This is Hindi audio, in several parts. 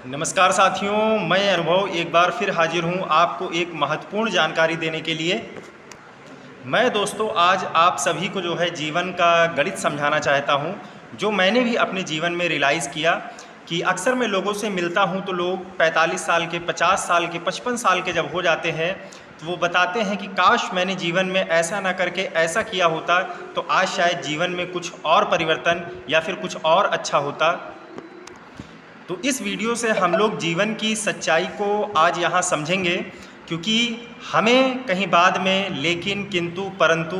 नमस्कार साथियों, मैं अनुभव एक बार फिर हाजिर हूं आपको एक महत्वपूर्ण जानकारी देने के लिए। मैं दोस्तों आज आप सभी को जो है जीवन का गणित समझाना चाहता हूं, जो मैंने भी अपने जीवन में रियलाइज़ किया कि अक्सर मैं लोगों से मिलता हूं तो लोग 45 साल के, 50 साल के, 55 साल के जब हो जाते हैं तो वो बताते हैं कि काश मैंने जीवन में ऐसा ना करके ऐसा किया होता तो आज शायद जीवन में कुछ और परिवर्तन या फिर कुछ और अच्छा होता। तो इस वीडियो से हम लोग जीवन की सच्चाई को आज यहाँ समझेंगे, क्योंकि हमें कहीं बाद में लेकिन, किंतु, परंतु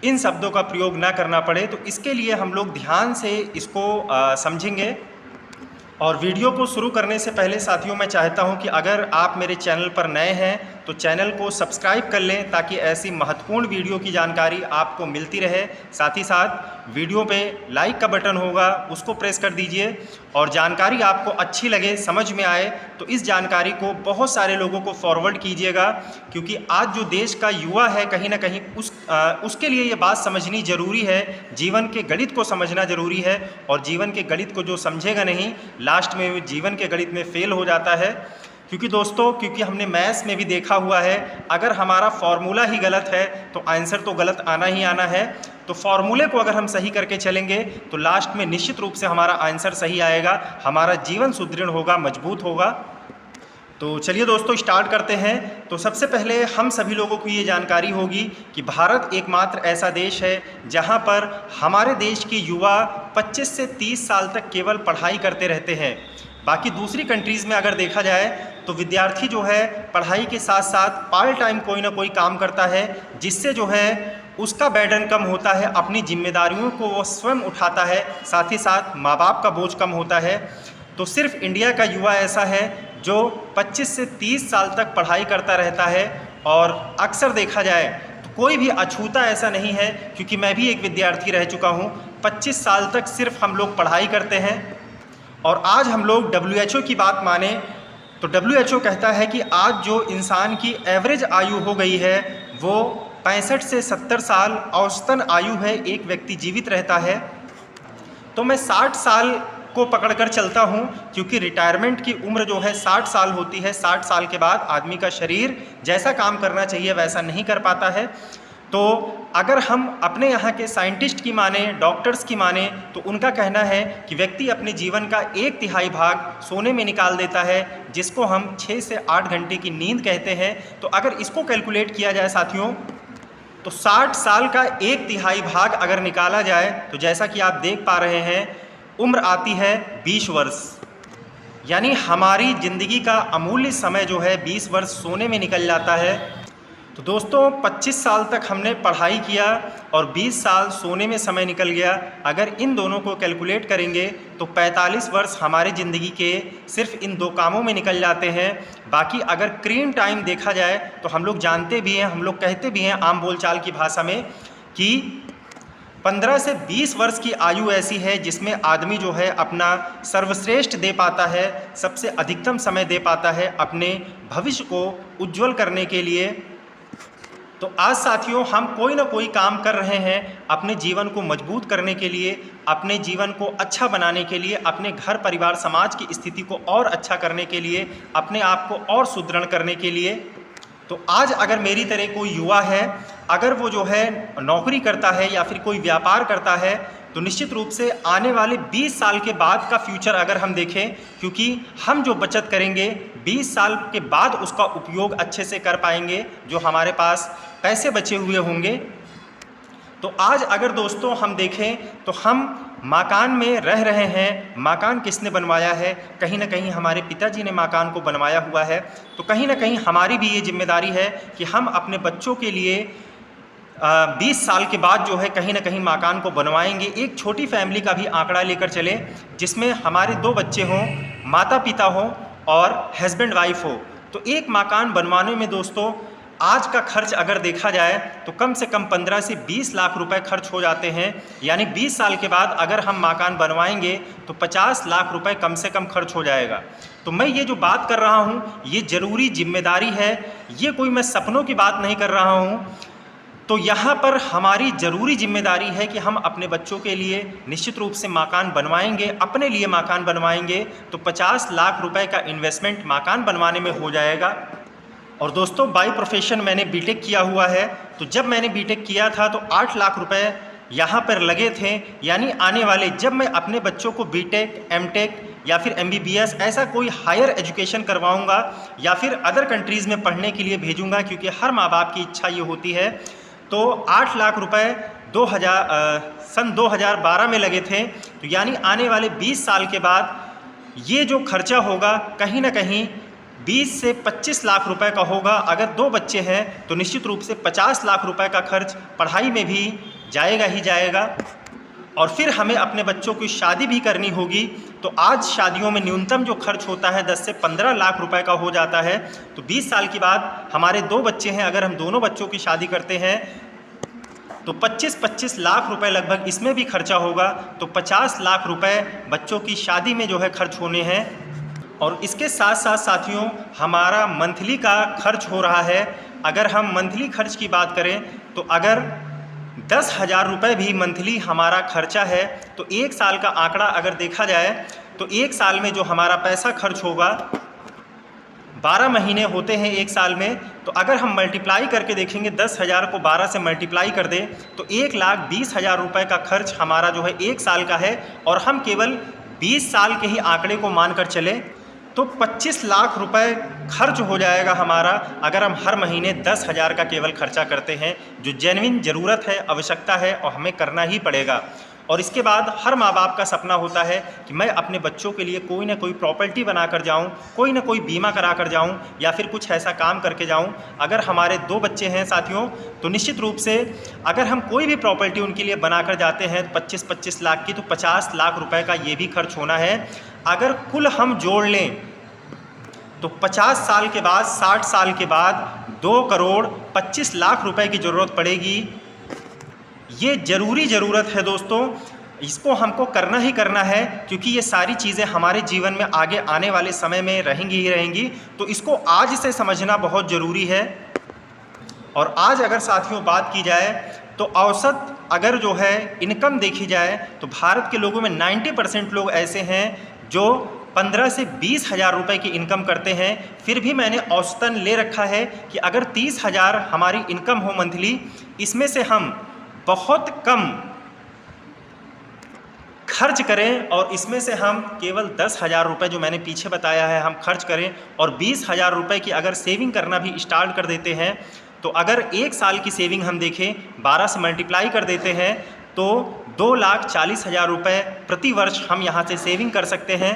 इन शब्दों का प्रयोग ना करना पड़े। तो इसके लिए हम लोग ध्यान से इसको समझेंगे। और वीडियो को शुरू करने से पहले साथियों मैं चाहता हूं कि अगर आप मेरे चैनल पर नए हैं तो चैनल को सब्सक्राइब कर लें, ताकि ऐसी महत्वपूर्ण वीडियो की जानकारी आपको मिलती रहे। साथ ही साथ वीडियो पे लाइक का बटन होगा, उसको प्रेस कर दीजिए। और जानकारी आपको अच्छी लगे, समझ में आए तो इस जानकारी को बहुत सारे लोगों को फॉरवर्ड कीजिएगा, क्योंकि आज जो देश का युवा है कहीं ना कहीं उसके लिए ये बात समझनी ज़रूरी है। जीवन के गणित को समझना ज़रूरी है, और जीवन के गणित को जो समझेगा नहीं लास्ट में जीवन के गणित में फेल हो जाता है। क्योंकि हमने मैथ्स में भी देखा हुआ है, अगर हमारा फॉर्मूला ही गलत है तो आंसर तो गलत आना ही आना है। तो फॉर्मूले को अगर हम सही करके चलेंगे तो लास्ट में निश्चित रूप से हमारा आंसर सही आएगा, हमारा जीवन सुदृढ़ होगा, मजबूत होगा। तो चलिए दोस्तों स्टार्ट करते हैं। तो सबसे पहले हम सभी लोगों को ये जानकारी होगी कि भारत एकमात्र ऐसा देश है जहाँ पर हमारे देश के युवा 25 से 30 साल तक केवल पढ़ाई करते रहते हैं। बाकी दूसरी कंट्रीज़ में अगर देखा जाए तो विद्यार्थी जो है पढ़ाई के साथ साथ पार्ट टाइम कोई ना कोई काम करता है, जिससे जो है उसका बर्डन कम होता है, अपनी जिम्मेदारियों को वो स्वयं उठाता है, साथ ही साथ माँ बाप का बोझ कम होता है। तो सिर्फ इंडिया का युवा ऐसा है जो 25 से 30 साल तक पढ़ाई करता रहता है। और अक्सर देखा जाए तो कोई भी अछूता ऐसा नहीं है, क्योंकि मैं भी एक विद्यार्थी रह चुका हूँ। 25 साल तक सिर्फ हम लोग पढ़ाई करते हैं। और आज हम लोग WHO की बात माने तो WHO कहता है कि आज जो इंसान की एवरेज आयु हो गई है वो 65 से 70 साल औसतन आयु है, एक व्यक्ति जीवित रहता है। तो मैं 60 साल को पकड़कर चलता हूँ, क्योंकि रिटायरमेंट की उम्र जो है 60 साल होती है। 60 साल के बाद आदमी का शरीर जैसा काम करना चाहिए वैसा नहीं कर पाता है। तो अगर हम अपने यहाँ के साइंटिस्ट की माने, डॉक्टर्स की माने, तो उनका कहना है कि व्यक्ति अपने जीवन का 1/3 भाग सोने में निकाल देता है, जिसको हम 6 से 8 घंटे की नींद कहते हैं। तो अगर इसको कैलकुलेट किया जाए साथियों, तो 60 साल का 1/3 भाग अगर निकाला जाए तो जैसा कि आप देख पा रहे हैं उम्र आती है 20 वर्ष। यानी हमारी ज़िंदगी का अमूल्य समय जो है 20 वर्ष सोने में निकल जाता है। तो दोस्तों 25 साल तक हमने पढ़ाई किया और 20 साल सोने में समय निकल गया। अगर इन दोनों को कैलकुलेट करेंगे तो 45 वर्ष हमारे ज़िंदगी के सिर्फ इन 2 कामों में निकल जाते हैं। बाकी अगर स्क्रीन टाइम देखा जाए तो हम लोग जानते भी हैं, हम लोग कहते भी हैं आम बोलचाल की भाषा में कि 15 से 20 वर्ष की आयु ऐसी है जिसमें आदमी जो है अपना सर्वश्रेष्ठ दे पाता है, सबसे अधिकतम समय दे पाता है अपने भविष्य को उज्जवल करने के लिए। तो आज साथियों हम कोई ना कोई काम कर रहे हैं अपने जीवन को मजबूत करने के लिए, अपने जीवन को अच्छा बनाने के लिए, अपने घर परिवार समाज की स्थिति को और अच्छा करने के लिए, अपने आप को और सुदृढ़ करने के लिए। तो आज अगर मेरी तरह कोई युवा है, अगर वो जो है नौकरी करता है या फिर कोई व्यापार करता है, तो निश्चित रूप से आने वाले 20 साल के बाद का फ्यूचर अगर हम देखें, क्योंकि हम जो बचत करेंगे 20 साल के बाद उसका उपयोग अच्छे से कर पाएंगे, जो हमारे पास पैसे बचे हुए होंगे। तो आज अगर दोस्तों हम देखें तो हम मकान में रह रहे हैं। मकान किसने बनवाया है? कहीं ना कहीं हमारे पिताजी ने मकान को बनवाया हुआ है। तो कहीं ना कहीं हमारी भी ये जिम्मेदारी है कि हम अपने बच्चों के लिए 20 साल के बाद जो है कहीं ना कहीं मकान को बनवाएंगे। एक छोटी फैमिली का भी आंकड़ा लेकर चले, जिसमें हमारे 2 बच्चे हों, माता पिता हों और हस्बैंड वाइफ हो। तो एक मकान बनवाने में दोस्तों आज का खर्च अगर देखा जाए तो कम से कम 15 से 20 लाख रुपए खर्च हो जाते हैं। यानी 20 साल के बाद अगर हम मकान बनवाएंगे तो 50 लाख रुपए कम से कम खर्च हो जाएगा। तो मैं ये जो बात कर रहा हूँ ये ज़रूरी जिम्मेदारी है, ये कोई मैं सपनों की बात नहीं कर रहा हूँ। तो यहाँ पर हमारी ज़रूरी जिम्मेदारी है कि हम अपने बच्चों के लिए निश्चित रूप से मकान बनवाएंगे, अपने लिए मकान बनवाएंगे तो 50 लाख रुपए का इन्वेस्टमेंट मकान बनवाने में हो जाएगा। और दोस्तों, बाय प्रोफेशन मैंने बीटेक किया हुआ है, तो जब मैंने बीटेक किया था तो 8 लाख रुपए यहाँ पर लगे थे। यानी आने वाले जब मैं अपने बच्चों को बीटेक, एमटेक या फिर एमबीबीएस ऐसा कोई हायर एजुकेशन करवाऊँगा या फिर अदर कंट्रीज़ में पढ़ने के लिए भेजूँगा, क्योंकि हर माँ बाप की इच्छा ये होती है, तो 8 लाख रुपए सन 2012 में लगे थे। तो यानी आने वाले 20 साल के बाद ये जो खर्चा होगा कहीं ना कहीं 20 से 25 लाख रुपए का होगा। अगर 2 बच्चे हैं तो निश्चित रूप से 50 लाख रुपए का खर्च पढ़ाई में भी जाएगा ही जाएगा। और फिर हमें अपने बच्चों की शादी भी करनी होगी, तो आज शादियों में न्यूनतम जो खर्च होता है 10 से 15 लाख रुपए का हो जाता है। तो 20 साल के बाद हमारे 2 बच्चे हैं, अगर हम दोनों बच्चों की शादी करते हैं तो 25-25 लाख रुपए लगभग इसमें भी खर्चा होगा। तो 50 लाख रुपए बच्चों की शादी में जो है खर्च होने हैं। और इसके साथ साथ साथियों, हमारा मंथली का खर्च हो रहा है। अगर हम मंथली खर्च की बात करें तो अगर 10,000 रुपये भी मंथली हमारा खर्चा है, तो 1 साल का आंकड़ा अगर देखा जाए तो 1 साल में जो हमारा पैसा खर्च होगा, 12 महीने होते हैं 1 साल में, तो अगर हम मल्टीप्लाई करके देखेंगे 10,000 को 12 से मल्टीप्लाई कर दें तो 1,20,000 रुपये का खर्च हमारा जो है 1 साल का है। और हम केवल 20 साल के ही आंकड़े को मानकर चलें तो 25 लाख रुपए खर्च हो जाएगा हमारा, अगर हम हर महीने 10,000 का केवल खर्चा करते हैं, जो जेन्युइन ज़रूरत है, आवश्यकता है और हमें करना ही पड़ेगा। और इसके बाद हर माँ बाप का सपना होता है कि मैं अपने बच्चों के लिए कोई ना कोई प्रॉपर्टी बना कर जाऊँ, कोई ना कोई बीमा करा कर जाऊँ या फिर कुछ ऐसा काम करके जाऊँ। अगर हमारे 2 बच्चे हैं साथियों, तो निश्चित रूप से अगर हम कोई भी प्रॉपर्टी उनके लिए बना कर जाते हैं 25-25 लाख की, तो 50 लाख रुपए का ये भी खर्च होना है। अगर कुल हम जोड़ लें तो 50 साल के बाद, 60 साल के बाद 2 करोड़ 25 लाख रुपए की ज़रूरत पड़ेगी। ये ज़रूरत है दोस्तों, इसको हमको करना ही करना है, क्योंकि ये सारी चीज़ें हमारे जीवन में आगे आने वाले समय में रहेंगी ही रहेंगी। तो इसको आज से समझना बहुत ज़रूरी है। और आज अगर साथियों बात की जाए तो औसत अगर जो है इनकम देखी जाए तो भारत के लोगों में 90% लोग ऐसे हैं जो 15 से 20,000 रुपये की इनकम करते हैं। फिर भी मैंने औसतन ले रखा है कि अगर 30,000 हमारी इनकम हो मंथली, इसमें से हम बहुत कम खर्च करें और इसमें से हम केवल 10,000 रुपये जो मैंने पीछे बताया है हम खर्च करें, और 20,000 रुपये की अगर सेविंग करना भी स्टार्ट कर देते हैं, तो अगर 1 साल की सेविंग हम देखें 12 से मल्टीप्लाई कर देते हैं तो 2,40,000 रुपये प्रति वर्ष हम यहाँ से सेविंग कर सकते हैं।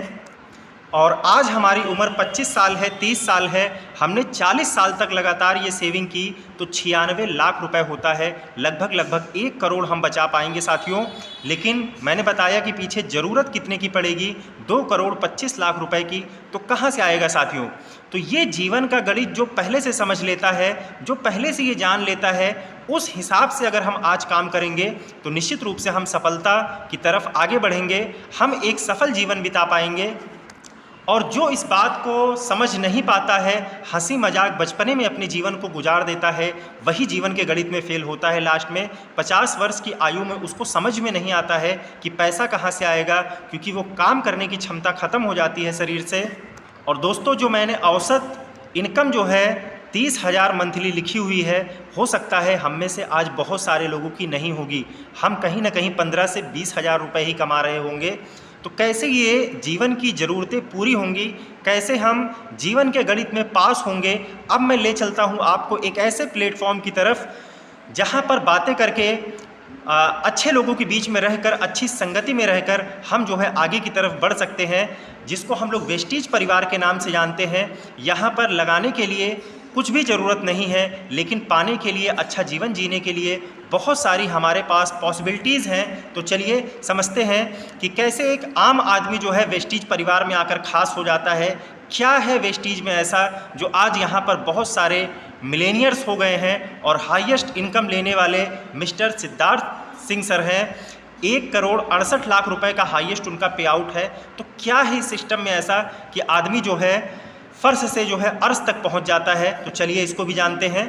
और आज हमारी उम्र 25 साल है, 30 साल है, हमने 40 साल तक लगातार ये सेविंग की तो 96 लाख रुपए होता है। लगभग 1 करोड़ हम बचा पाएंगे साथियों। लेकिन मैंने बताया कि पीछे ज़रूरत कितने की पड़ेगी, 2 करोड़ 25 लाख रुपए की, तो कहाँ से आएगा साथियों। तो ये जीवन का गणित जो पहले से समझ लेता है, जो पहले से ये जान लेता है, उस हिसाब से अगर हम आज काम करेंगे तो निश्चित रूप से हम सफलता की तरफ आगे बढ़ेंगे, हम एक सफल जीवन बिता पाएंगे। और जो इस बात को समझ नहीं पाता है, हंसी मजाक बचपने में अपने जीवन को गुजार देता है, वही जीवन के गणित में फेल होता है लास्ट में। 50 वर्ष की आयु में उसको समझ में नहीं आता है कि पैसा कहाँ से आएगा, क्योंकि वो काम करने की क्षमता ख़त्म हो जाती है शरीर से। और दोस्तों, जो मैंने औसत इनकम जो है 30,000 मंथली लिखी हुई है, हो सकता है हम में से आज बहुत सारे लोगों की नहीं होगी। हम कहीं ना कहीं 15 से 20,000 रुपये ही कमा रहे होंगे। तो कैसे ये जीवन की ज़रूरतें पूरी होंगी, कैसे हम जीवन के गणित में पास होंगे। अब मैं ले चलता हूँ आपको एक ऐसे प्लेटफॉर्म की तरफ जहाँ पर बातें करके अच्छे लोगों के बीच में रहकर, अच्छी संगति में रहकर हम जो है आगे की तरफ बढ़ सकते हैं, जिसको हम लोग वेस्टीज परिवार के नाम से जानते हैं। यहाँ पर लगाने के लिए कुछ भी ज़रूरत नहीं है, लेकिन पाने के लिए, अच्छा जीवन जीने के लिए बहुत सारी हमारे पास पॉसिबिलिटीज़ हैं। तो चलिए समझते हैं कि कैसे एक आम आदमी जो है वेस्टीज परिवार में आकर खास हो जाता है। क्या है वेस्टीज में ऐसा जो आज यहाँ पर बहुत सारे मिलेनियर्स हो गए हैं और हाईएस्ट इनकम लेने वाले मिस्टर सिद्धार्थ सिंह सर हैं। 1 करोड़ 68 लाख रुपए का हाईएस्ट उनका पे आउट है। तो क्या है इस सिस्टम में ऐसा कि आदमी जो है फर्श से जो है अर्श तक पहुंच जाता है। तो चलिए इसको भी जानते हैं।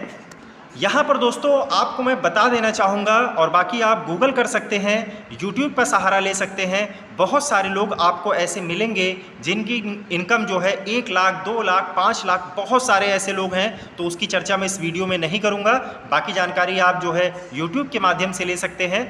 यहाँ पर दोस्तों आपको मैं बता देना चाहूँगा, और बाकी आप गूगल कर सकते हैं, यूट्यूब का सहारा ले सकते हैं। बहुत सारे लोग आपको ऐसे मिलेंगे जिनकी इनकम जो है 1 लाख, 2 लाख, 5 लाख, बहुत सारे ऐसे लोग हैं। तो उसकी चर्चा मैं इस वीडियो में नहीं करूँगा, बाकी जानकारी आप जो है यूट्यूब के माध्यम से ले सकते हैं।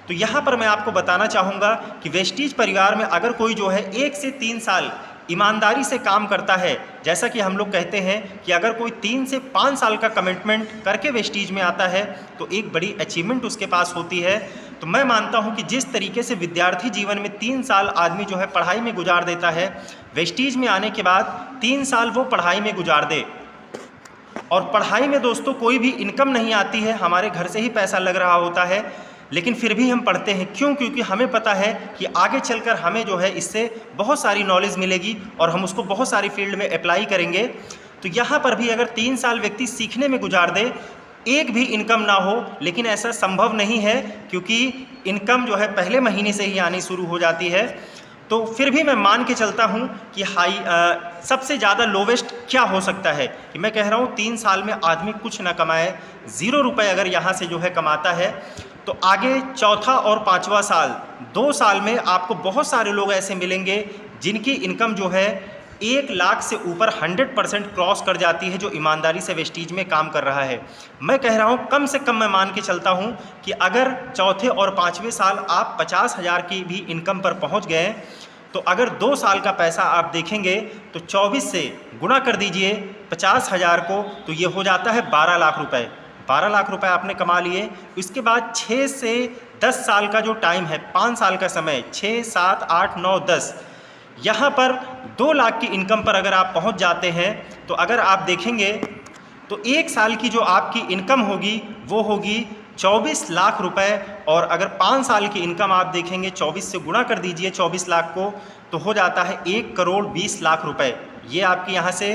तो यहाँ पर मैं आपको बताना चाहूँगा कि वेस्टीज परिवार में अगर कोई जो है 1 से 3 साल ईमानदारी से काम करता है, जैसा कि हम लोग कहते हैं कि अगर कोई 3 से 5 साल का कमिटमेंट करके वेस्टीज में आता है तो एक बड़ी अचीवमेंट उसके पास होती है। तो मैं मानता हूं कि जिस तरीके से विद्यार्थी जीवन में 3 साल आदमी जो है पढ़ाई में गुजार देता है, वेस्टीज में आने के बाद 3 साल वो पढ़ाई में गुजार दे। और पढ़ाई में दोस्तों कोई भी इनकम नहीं आती है, हमारे घर से ही पैसा लग रहा होता है, लेकिन फिर भी हम पढ़ते हैं। क्यों? क्योंकि हमें पता है कि आगे चलकर हमें जो है इससे बहुत सारी नॉलेज मिलेगी और हम उसको बहुत सारी फील्ड में अप्लाई करेंगे। तो यहाँ पर भी अगर 3 साल व्यक्ति सीखने में गुजार दे, एक भी इनकम ना हो, लेकिन ऐसा संभव नहीं है क्योंकि इनकम जो है पहले महीने से ही आनी शुरू हो जाती है। तो फिर भी मैं मान के चलता हूँ कि सबसे ज़्यादा लोवेस्ट क्या हो सकता है कि मैं कह रहा हूँ 3 साल में आदमी कुछ ना कमाए, 0 रुपये अगर यहाँ से जो है कमाता है, तो आगे चौथा और 5वां साल, 2 साल में आपको बहुत सारे लोग ऐसे मिलेंगे जिनकी इनकम जो है 1 लाख से ऊपर 100% क्रॉस कर जाती है, जो ईमानदारी से वेस्टीज में काम कर रहा है। मैं कह रहा हूँ कम से कम मैं मान के चलता हूँ कि अगर चौथे और 5वें साल आप 50,000 की भी इनकम पर पहुँच गए, तो अगर 2 साल का पैसा आप देखेंगे तो 24 से गुणा कर दीजिए 50,000 को, तो ये हो जाता है 12 लाख रुपए। 12 लाख रुपए आपने कमा लिए। इसके बाद 6 से 10 साल का जो टाइम है, 5 साल का समय, 6, 7, 8, 9, 10, यहाँ पर 2 लाख की इनकम पर अगर आप पहुँच जाते हैं, तो अगर आप देखेंगे तो 1 साल की जो आपकी इनकम होगी वो होगी 24 लाख रुपए। और अगर 5 साल की इनकम आप देखेंगे, 24 से गुणा कर दीजिए 24 लाख को, तो हो जाता है 1 करोड़ 20 लाख रुपए। ये आपकी यहाँ से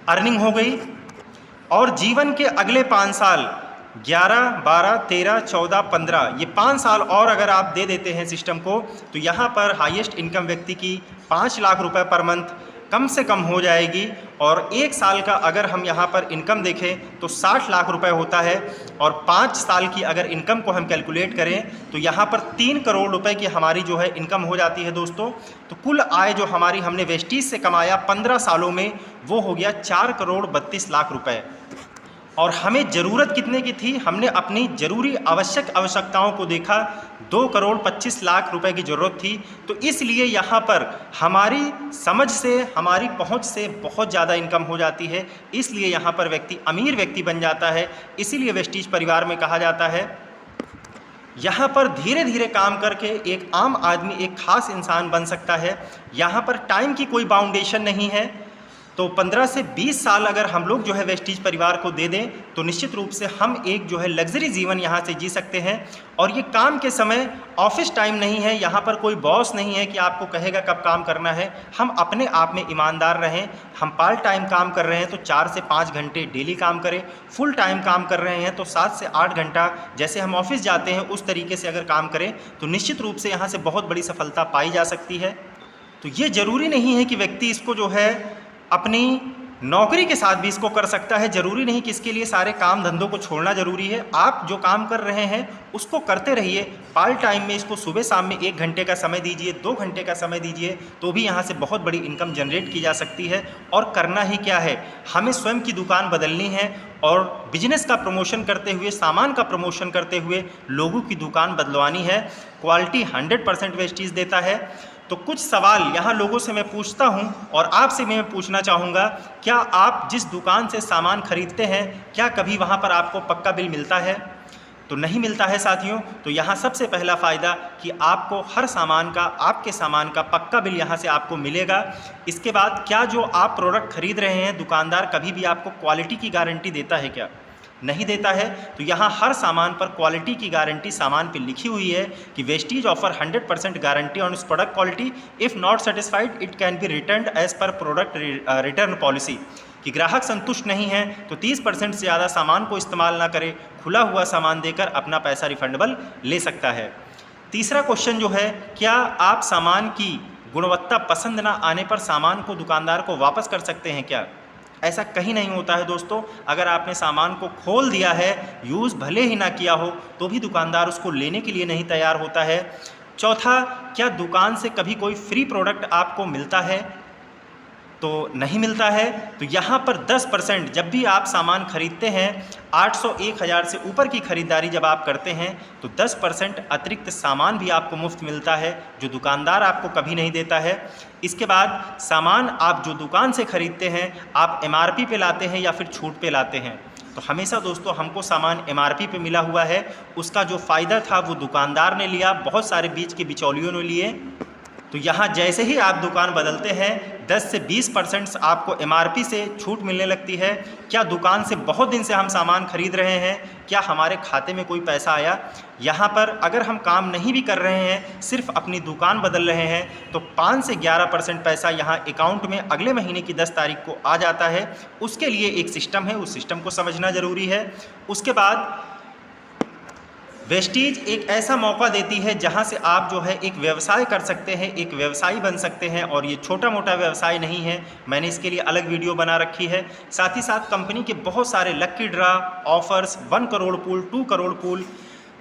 अर्निंग हो गई। और जीवन के अगले 5 साल 11, 12, 13, 14, 15, ये 5 साल और अगर आप दे देते हैं सिस्टम को, तो यहाँ पर हाईएस्ट इनकम व्यक्ति की 5 लाख रुपए पर मंथ कम से कम हो जाएगी। और 1 साल का अगर हम यहाँ पर इनकम देखें तो 60 लाख रुपए होता है। और 5 साल की अगर इनकम को हम कैलकुलेट करें तो यहाँ पर 3 करोड़ रुपए की हमारी जो है इनकम हो जाती है दोस्तों। तो कुल आय जो हमारी हमने वेस्टीज से कमाया 15 सालों में, वो हो गया 4 करोड़ 32 लाख रुपए। और हमें ज़रूरत कितने की थी? हमने अपनी ज़रूरी आवश्यकताओं को देखा, 2 करोड़ 25 लाख रुपए की ज़रूरत थी। तो इसलिए यहाँ पर हमारी समझ से, हमारी पहुँच से बहुत ज़्यादा इनकम हो जाती है। इसलिए यहाँ पर व्यक्ति अमीर व्यक्ति बन जाता है। इसीलिए वेस्टीज परिवार में कहा जाता है, यहाँ पर धीरे धीरे काम करके एक आम आदमी एक खास इंसान बन सकता है। यहाँ पर टाइम की कोई बाउंडेशन नहीं है। तो 15 से 20 साल अगर हम लोग जो है वेस्टीज परिवार को दे दें तो निश्चित रूप से हम एक जो है लग्जरी जीवन यहाँ से जी सकते हैं। और ये काम के समय ऑफिस टाइम नहीं है, यहाँ पर कोई बॉस नहीं है कि आपको कहेगा कब काम करना है। हम अपने आप में ईमानदार रहें। हम पार्ट टाइम काम कर रहे हैं तो 4 से 5 घंटे डेली काम करें। फुल टाइम काम कर रहे हैं तो 7 से 8 घंटा जैसे हम ऑफिस जाते हैं उस तरीके से अगर काम करें तो निश्चित रूप से यहाँ से बहुत बड़ी सफलता पाई जा सकती है। तो ये ज़रूरी नहीं है कि व्यक्ति इसको जो है अपनी नौकरी के साथ भी इसको कर सकता है। ज़रूरी नहीं कि इसके लिए सारे काम धंधों को छोड़ना ज़रूरी है। आप जो काम कर रहे हैं उसको करते रहिए। पार्ट टाइम में इसको सुबह शाम में 1 घंटे का समय दीजिए, 2 घंटे का समय दीजिए, तो भी यहाँ से बहुत बड़ी इनकम जनरेट की जा सकती है। और करना ही क्या है, हमें स्वयं की दुकान बदलनी है और बिजनेस का प्रमोशन करते हुए, सामान का प्रमोशन करते हुए लोगों की दुकान बदलवानी है। क्वालिटी 100% वेस्टीज देता है। तो कुछ सवाल यहाँ लोगों से मैं पूछता हूँ और आपसे मैं पूछना चाहूँगा, क्या आप जिस दुकान से सामान खरीदते हैं क्या कभी वहाँ पर आपको पक्का बिल मिलता है? तो नहीं मिलता है साथियों। तो यहाँ सबसे पहला फ़ायदा कि आपको हर सामान का, आपके सामान का पक्का बिल यहाँ से आपको मिलेगा। इसके बाद क्या जो आप प्रोडक्ट खरीद रहे हैं दुकानदार कभी भी आपको क्वालिटी की गारंटी देता है क्या? नहीं देता है। तो यहाँ हर सामान पर क्वालिटी की गारंटी सामान पर लिखी हुई है कि Vestige offer 100% guarantee on product quality. If not satisfied it can be return as per product return policy. कि ग्राहक संतुष्ट नहीं है तो 30% से ज़्यादा सामान को इस्तेमाल ना करे, खुला हुआ सामान देकर अपना पैसा रिफंडेबल ले सकता है। तीसरा क्वेश्चन जो है, क्या आप सामान की गुणवत्ता पसंद ना आने पर सामान को दुकानदार को वापस कर सकते हैं क्या? ऐसा कहीं नहीं होता है दोस्तों। अगर आपने सामान को खोल दिया है, यूज़ भले ही ना किया हो, तो भी दुकानदार उसको लेने के लिए नहीं तैयार होता है। चौथा, क्या दुकान से कभी कोई फ्री प्रोडक्ट आपको मिलता है? तो नहीं मिलता है। तो यहाँ पर 10% जब भी आप सामान खरीदते हैं, 800 1000 से ऊपर की खरीदारी जब आप करते हैं तो 10% अतिरिक्त सामान भी आपको मुफ्त मिलता है, जो दुकानदार आपको कभी नहीं देता है। इसके बाद सामान आप जो दुकान से खरीदते हैं, आप MRP पे लाते हैं या फिर छूट पे लाते हैं, तो हमेशा दोस्तों हमको सामान MRP पे मिला हुआ है। उसका जो फ़ायदा था वो दुकानदार ने लिया, बहुत सारे बीच के बिचौलियों ने लिए। तो यहाँ जैसे ही आप दुकान बदलते हैं, 10 से 20% आपको MRP से छूट मिलने लगती है। क्या दुकान से बहुत दिन से हम सामान खरीद रहे हैं, क्या हमारे खाते में कोई पैसा आया? यहाँ पर अगर हम काम नहीं भी कर रहे हैं, सिर्फ अपनी दुकान बदल रहे हैं, तो 5 से 11% पैसा यहाँ अकाउंट में अगले महीने की 10 तारीख को आ जाता है। उसके लिए एक सिस्टम है, उस सिस्टम को समझना ज़रूरी है। उसके बाद वेस्टीज एक ऐसा मौका देती है जहां से आप जो है एक व्यवसाय कर सकते हैं, एक व्यवसायी बन सकते हैं। और ये छोटा मोटा व्यवसाय नहीं है, मैंने इसके लिए अलग वीडियो बना रखी है। साथ ही साथ कंपनी के बहुत सारे lucky draw offers, 1 crore pool, 2 crore pool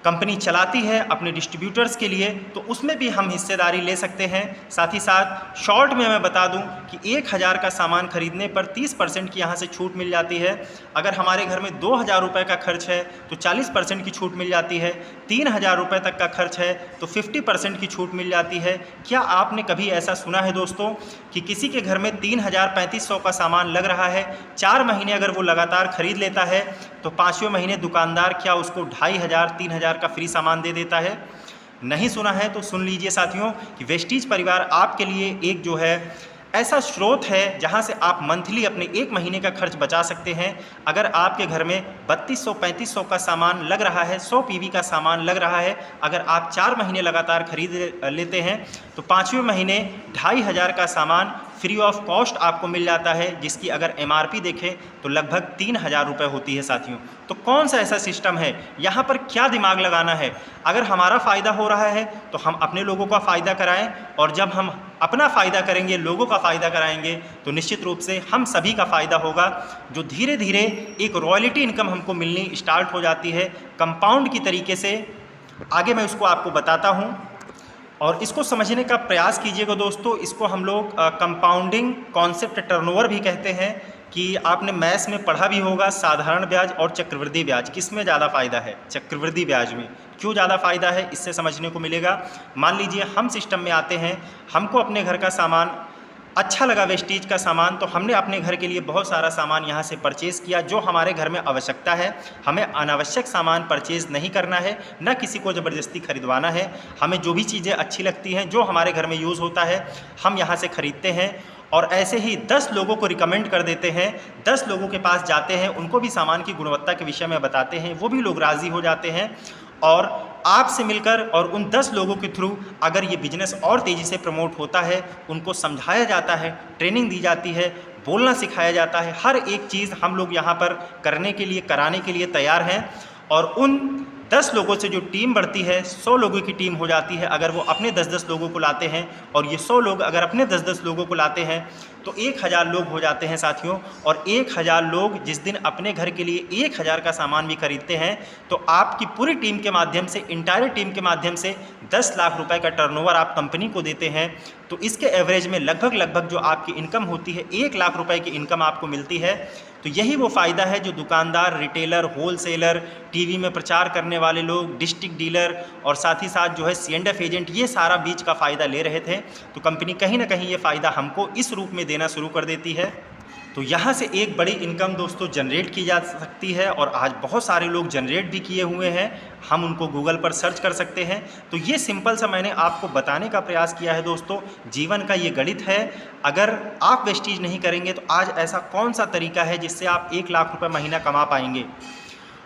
company चलाती है अपने डिस्ट्रीब्यूटर्स के लिए, तो उसमें भी हम हिस्सेदारी ले सकते हैं। साथ ही साथ शॉर्ट में मैं बता दूं कि 1000 का सामान खरीदने पर 30% की यहाँ से छूट मिल जाती है। अगर हमारे घर में 2000 रुपये का खर्च है तो 40% की छूट मिल जाती है। 3000 रुपये तक का खर्च है तो 50% की छूट मिल जाती है। क्या आपने कभी ऐसा सुना है दोस्तों कि किसी के घर में 3000-3500 का सामान लग रहा है, 4 महीने अगर वो लगातार खरीद लेता है तो 5वें महीने दुकानदार क्या उसको 2500-3000 का फ्री सामान दे देता है? नहीं सुना है तो सुन लीजिए साथियों कि वेस्टीज परिवार आपके लिए एक जो है ऐसा स्रोत है जहां से आप मंथली अपने 1 महीने का खर्च बचा सकते हैं। अगर आपके घर में 3200-3500 का सामान लग रहा है, 100 PV का सामान लग रहा है, अगर आप 4 महीने लगातार खरीद लेते हैं तो 5वें महीने 2500 का सामान फ्री ऑफ कॉस्ट आपको मिल जाता है, जिसकी अगर MRP देखें तो लगभग 3000 रुपये होती है साथियों। तो कौन सा ऐसा सिस्टम है, यहाँ पर क्या दिमाग लगाना है? अगर हमारा फ़ायदा हो रहा है तो हम अपने लोगों का फ़ायदा कराएं, और जब हम अपना फ़ायदा करेंगे, लोगों का फ़ायदा कराएंगे, तो निश्चित रूप से हम सभी का फ़ायदा होगा। जो धीरे धीरे एक रॉयल्टी इनकम हमको मिलनी स्टार्ट हो जाती है कंपाउंड की तरीके से। आगे मैं उसको आपको बताता हूँ और इसको समझने का प्रयास कीजिएगा दोस्तों। इसको हम लोग कंपाउंडिंग कॉन्सेप्ट टर्नओवर भी कहते हैं, कि आपने मैथ्स में पढ़ा भी होगा। साधारण ब्याज और चक्रवृद्धि ब्याज, किस में ज़्यादा फ़ायदा है? चक्रवृद्धि ब्याज में। क्यों ज़्यादा फ़ायदा है, इससे समझने को मिलेगा। मान लीजिए हम सिस्टम में आते हैं, हमको अपने घर का सामान अच्छा लगा, वेस्टीज का सामान, तो हमने अपने घर के लिए बहुत सारा सामान यहाँ से परचेज़ किया जो हमारे घर में आवश्यकता है। हमें अनावश्यक सामान परचेज़ नहीं करना है, न किसी को ज़बरदस्ती खरीदवाना है। हमें जो भी चीज़ें अच्छी लगती हैं, जो हमारे घर में यूज़ होता है, हम यहाँ से ख़रीदते हैं और ऐसे ही 10 लोगों को रिकमेंड कर देते हैं। 10 लोगों के पास जाते हैं, उनको भी सामान की गुणवत्ता के विषय में बताते हैं, वो भी लोग राज़ी हो जाते हैं। और आपसे मिलकर और उन 10 लोगों के थ्रू अगर ये बिजनेस और तेज़ी से प्रमोट होता है, उनको समझाया जाता है, ट्रेनिंग दी जाती है, बोलना सिखाया जाता है, हर एक चीज़ हम लोग यहाँ पर करने के लिए, कराने के लिए तैयार हैं। और उन 10 लोगों से जो टीम बढ़ती है, 100 लोगों की टीम हो जाती है। अगर वो अपने 10-10 लोगों को लाते हैं और ये 100 लोग अगर अपने 10-10 लोगों को लाते हैं तो 1000 लोग हो जाते हैं साथियों। और 1000 लोग जिस दिन अपने घर के लिए 1000 का सामान भी खरीदते हैं, तो आपकी पूरी टीम के माध्यम से, इंटायर टीम के माध्यम से 10 लाख रुपए का टर्नओवर आप कंपनी को देते हैं। तो इसके एवरेज में लगभग जो आपकी इनकम होती है, 1 लाख रुपए की इनकम आपको मिलती है। तो यही वो फ़ायदा है जो दुकानदार, रिटेलर, होलसेलर, टीवी में प्रचार करने वाले लोग, डिस्ट्रिक्ट डीलर और साथ ही साथ जो है C&F एजेंट, ये सारा बीच का फ़ायदा ले रहे थे। तो कंपनी कहीं ना कहीं ये फ़ायदा हमको इस रूप में देना शुरू कर देती है। तो यहाँ से एक बड़ी इनकम दोस्तों जनरेट की जा सकती है और आज बहुत सारे लोग जनरेट भी किए हुए हैं। हम उनको गूगल पर सर्च कर सकते हैं। तो ये सिंपल सा मैंने आपको बताने का प्रयास किया है दोस्तों। जीवन का ये गणित है। अगर आप वेस्टीज नहीं करेंगे तो आज ऐसा कौन सा तरीका है जिससे आप 1 लाख रुपये महीना कमा पाएंगे?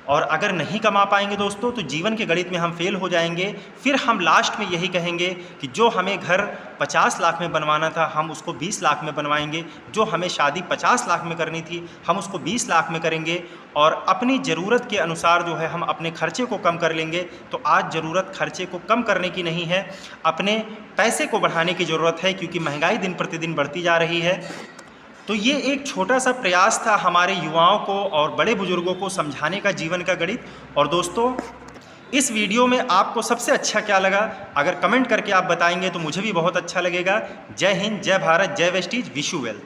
और अगर नहीं कमा पाएंगे दोस्तों तो जीवन के गणित में हम फेल हो जाएंगे। फिर हम लास्ट में यही कहेंगे कि जो हमें घर 50 लाख में बनवाना था हम उसको 20 लाख में बनवाएंगे, जो हमें शादी 50 लाख में करनी थी हम उसको 20 लाख में करेंगे, और अपनी ज़रूरत के अनुसार जो है हम अपने खर्चे को कम कर लेंगे। तो आज ज़रूरत खर्चे को कम करने की नहीं है, अपने पैसे को बढ़ाने की ज़रूरत है, क्योंकि महंगाई दिन प्रतिदिन बढ़ती जा रही है। तो ये एक छोटा सा प्रयास था हमारे युवाओं को और बड़े बुजुर्गों को समझाने का जीवन का गणित। और दोस्तों, इस वीडियो में आपको सबसे अच्छा क्या लगा, अगर कमेंट करके आप बताएंगे तो मुझे भी बहुत अच्छा लगेगा। जय हिंद, जय भारत, जय वेस्टीज, विश यू वेल।